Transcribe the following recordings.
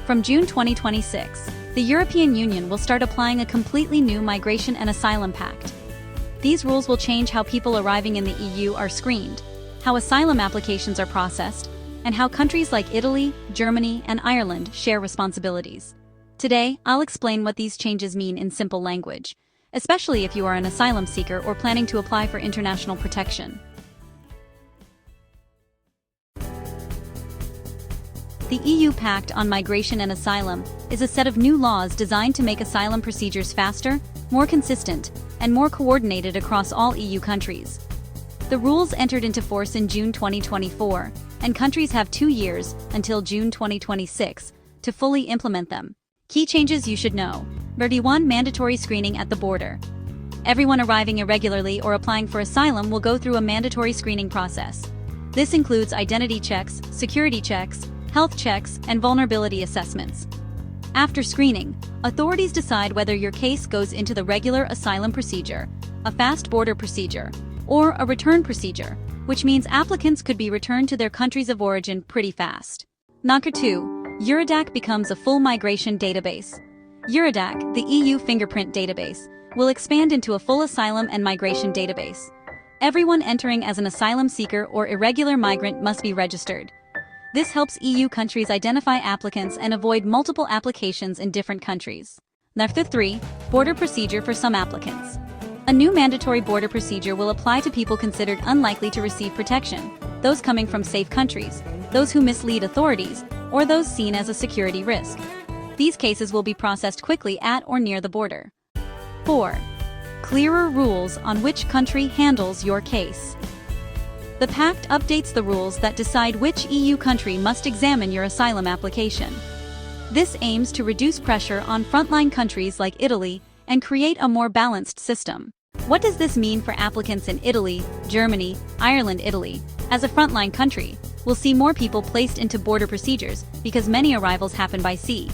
From June 2026, the European Union will start applying a completely new migration and asylum pact. These rules will change how people arriving in the EU are screened, how asylum applications are processed, and how countries like Italy, Germany, and Ireland share responsibilities. Today, I'll explain what these changes mean in simple language, especially if you are an asylum seeker or planning to apply for international protection. The EU Pact on Migration and Asylum is a set of new laws designed to make asylum procedures faster, more consistent, and more coordinated across all EU countries. The rules entered into force in June 2024, and countries have 2 years, until June 2026, to fully implement them. Key changes you should know. 31. Mandatory screening at the border. Everyone arriving irregularly or applying for asylum will go through a mandatory screening process. This includes identity checks, security checks, health checks, and vulnerability assessments. After screening, authorities decide whether your case goes into the regular asylum procedure, a fast border procedure, or a return procedure, which means applicants could be returned to their countries of origin pretty fast. Number 2. Eurodac becomes a full migration database. Eurodac, the EU fingerprint database, will expand into a full asylum and migration database. Everyone entering as an asylum seeker or irregular migrant must be registered. This helps EU countries identify applicants and avoid multiple applications in different countries. Number 3. Border procedure for some applicants. A new mandatory border procedure will apply to people considered unlikely to receive protection, those coming from safe countries, those who mislead authorities, or those seen as a security risk. These cases will be processed quickly at or near the border. 4. Clearer rules on which country handles your case. The Pact updates the rules that decide which EU country must examine your asylum application. This aims to reduce pressure on frontline countries like Italy and create a more balanced system. What does this mean for applicants in Italy, Germany, Ireland? Italy, as a frontline country, will see more people placed into border procedures because many arrivals happen by sea.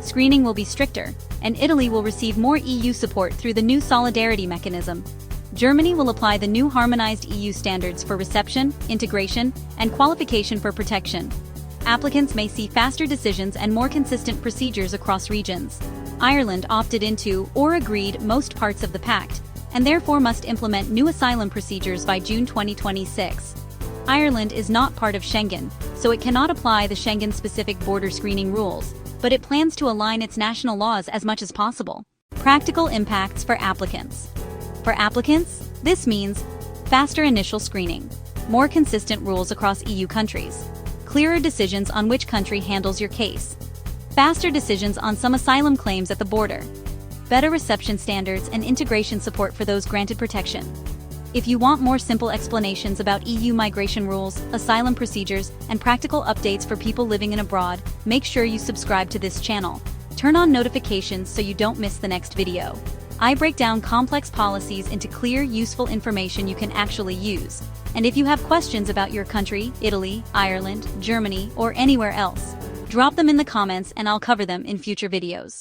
Screening will be stricter, and Italy will receive more EU support through the new solidarity mechanism. Germany will apply the new harmonized EU standards for reception, integration, and qualification for protection. Applicants may see faster decisions and more consistent procedures across regions. Ireland opted into or agreed most parts of the Pact, and therefore must implement new asylum procedures by June 2026. Ireland is not part of Schengen, so it cannot apply the Schengen-specific border screening rules, but it plans to align its national laws as much as possible. Practical impacts for applicants. For applicants, this means faster initial screening, more consistent rules across EU countries, clearer decisions on which country handles your case, faster decisions on some asylum claims at the border, better reception standards and integration support for those granted protection. If you want more simple explanations about EU migration rules, asylum procedures, and practical updates for people living in abroad, make sure you subscribe to this channel. Turn on notifications so you don't miss the next video. I break down complex policies into clear, useful information you can actually use. And if you have questions about your country, Italy, Ireland, Germany, or anywhere else, drop them in the comments and I'll cover them in future videos.